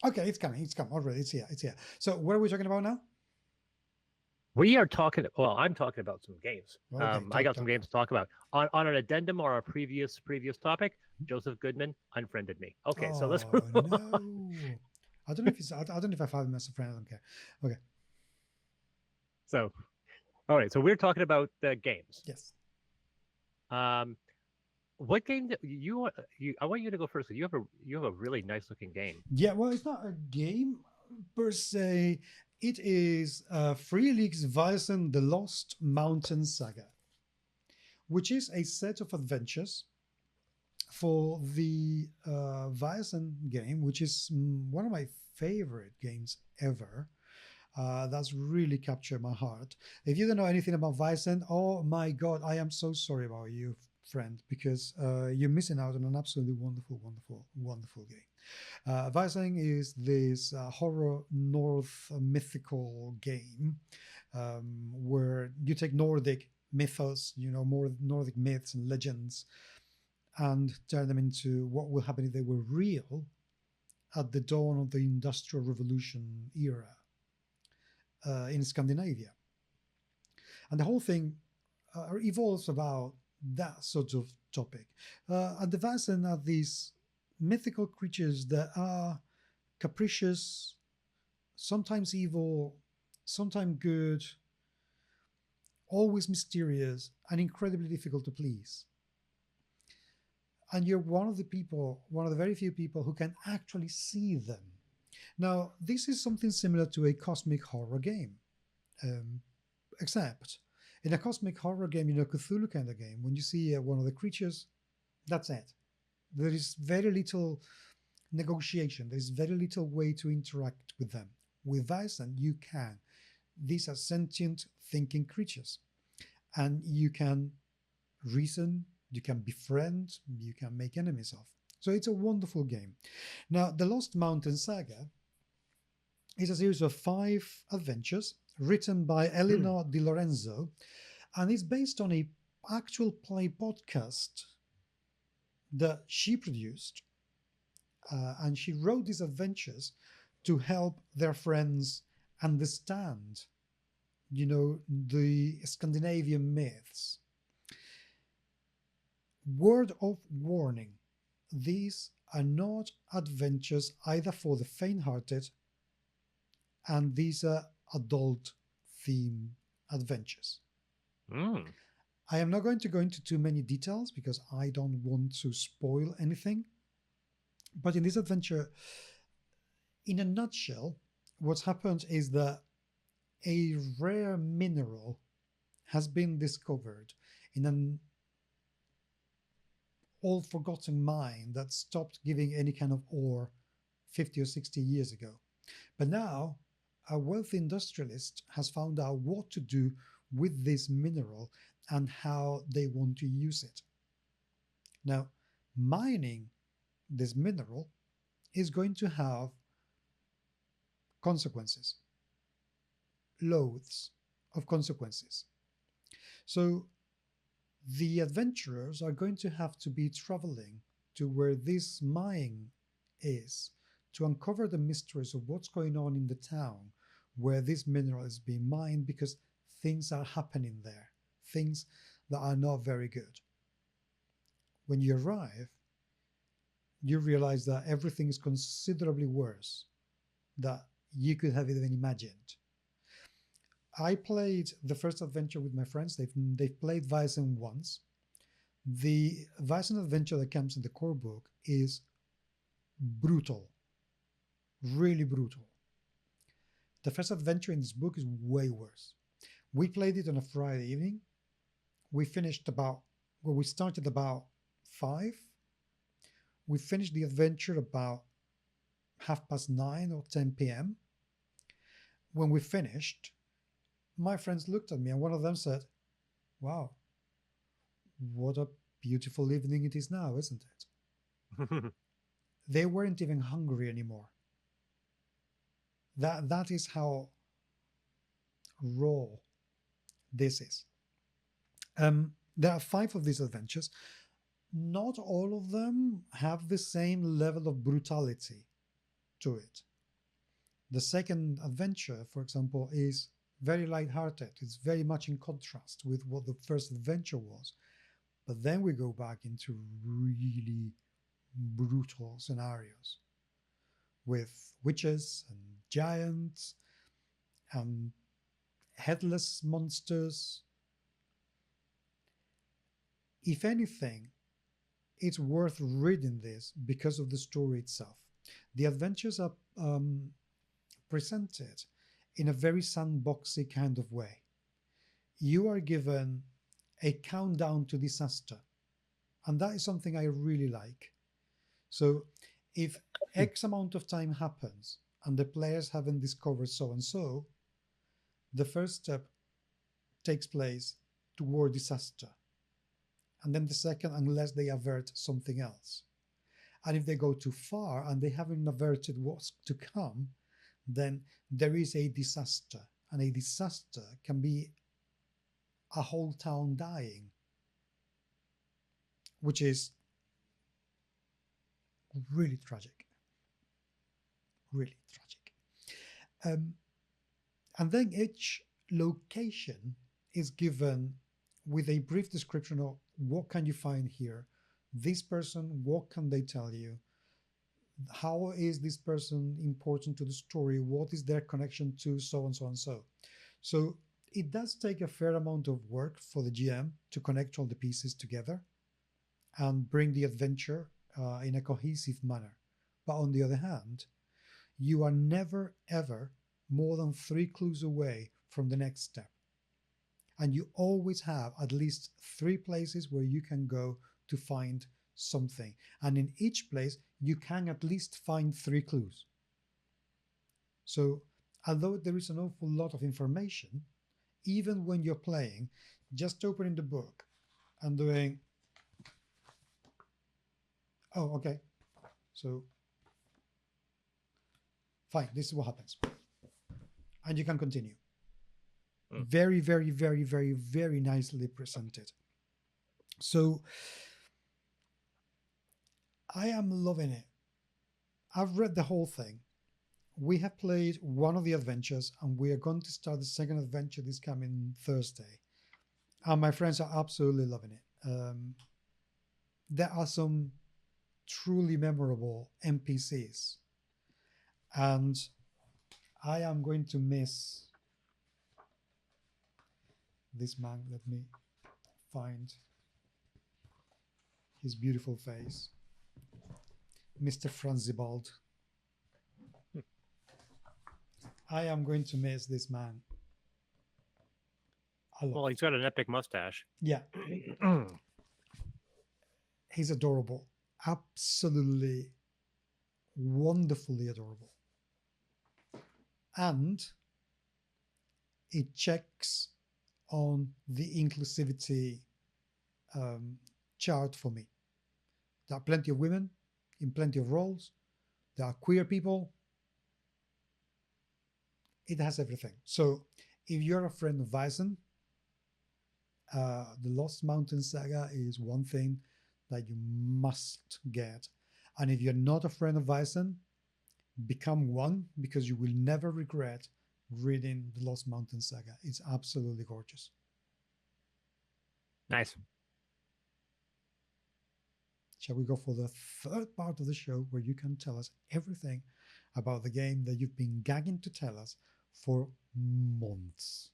Okay, it's coming. It's come already. It's here. It's here. So what are we talking about now? We are talking. Well, I'm talking about some games. Okay, I talk, got some talk. games to talk about. On an addendum or a previous topic, Joseph Goodman unfriended me. Okay, so let's move Oh on. no. I don't know if it's. I don't know if I have him as a friend. I don't care. Okay. So, all right. So we're talking about games. Yes. Um, what game that you? I want you to go first. You have a really nice looking game. Yeah. Well, it's not a game per se. It is Free League's Vaesen: The Lost Mountain Saga, which is a set of adventures for the Vaesen game, which is one of my favorite games ever. That's really captured my heart. If you don't know anything about Vaesen, oh my God, I am so sorry about you, friend, because you're missing out on an absolutely wonderful, wonderful, wonderful game. Vaesen is this horror North mythical game where you take Nordic mythos, more Nordic myths and legends, and turn them into what will happen if they were real at the dawn of the Industrial Revolution era in Scandinavia. And the whole thing evolves about that sort of topic. And the Vaesen are these mythical creatures that are capricious, sometimes evil, sometimes good, always mysterious, and incredibly difficult to please. And you're one of the very few people who can actually see them. Now, this is something similar to a cosmic horror game, um, except in a cosmic horror game, Cthulhu kind of game, when you see one of the creatures, that's it. There is very little negotiation. There is very little way to interact with them. With Vaesen, you can. These are sentient, thinking creatures, and you can reason, you can befriend, you can make enemies of. So it's a wonderful game. Now, the Lost Mountain Saga is a series of 5 adventures written by Eleanor Di Lorenzo, and it's based on a actual play podcast that she produced, and she wrote these adventures to help their friends understand, the Scandinavian myths. Word of warning: these are not adventures either for the faint-hearted, and these are adult themed adventures. Mm. I am not going to go into too many details because I don't want to spoil anything. But in this adventure, in a nutshell, what's happened is that a rare mineral has been discovered in an old forgotten mine that stopped giving any kind of ore 50 or 60 years ago. But now a wealthy industrialist has found out what to do with this mineral and how they want to use it. Now, mining this mineral is going to have consequences, loads of consequences. So the adventurers are going to have to be traveling to where this mine is to uncover the mysteries of what's going on in the town where this mineral is being mined, because things are happening there, things that are not very good. When you arrive, you realize that everything is considerably worse than you could have even imagined. I played the first adventure with my friends. They've played Vaesen once. The Vaesen adventure that comes in the core book is brutal, really brutal. The first adventure in this book is way worse. We played it on a Friday evening. We started about 5. We finished the adventure about 9:30 or 10 p.m. When we finished, my friends looked at me and one of them said, "Wow, what a beautiful evening it is now, isn't it?" They weren't even hungry anymore. That is how raw this is. There are 5 of these adventures. Not all of them have the same level of brutality to it. The second adventure, for example, is very light-hearted. It's very much in contrast with what the first adventure was. But then we go back into really brutal scenarios with witches and giants and headless monsters. If anything, it's worth reading this because of the story itself. The adventures are presented in a very sandboxy kind of way. You are given a countdown to disaster, and that is something I really like. So if X amount of time happens and the players haven't discovered so and so, the first step takes place toward disaster. And then the second, unless they avert something else. And if they go too far and they haven't averted what's to come, then there is a disaster. And a disaster can be a whole town dying, which is really tragic. Really tragic. And then each location is given with a brief description of what can you find here, this person, what can they tell you, how is this person important to the story, what is their connection to so and so and so. So it does take a fair amount of work for the GM to connect all the pieces together and bring the adventure in a cohesive manner. But on the other hand, you are never ever more than 3 clues away from the next step. And you always have at least 3 places where you can go to find something. And in each place, you can at least find 3 clues. So although there is an awful lot of information, even when you're playing, just opening the book and doing, oh, okay, so fine, this is what happens. And you can continue. Very, very, very, very, very nicely presented. So I am loving it. I've read the whole thing. We have played one of the adventures, and we are going to start the second adventure this coming Thursday. And my friends are absolutely loving it. There are some truly memorable NPCs. And I am going to miss this man. Let me find his beautiful face. Mr. Franzibald. I am going to miss this man a lot. Well, he's got an epic mustache. Yeah. He's adorable. Absolutely wonderfully adorable. And it checks on the inclusivity chart for me. There are plenty of women in plenty of roles. There are queer people. It has everything. So if you're a friend of Vaesen, the Lost Mountain Saga is one thing that you must get. And if you're not a friend of Vaesen, become one, because you will never regret reading the Lost Mountain Saga. It's absolutely gorgeous. Nice. Shall we go for the third part of the show, where you can tell us everything about the game that you've been gagging to tell us for months?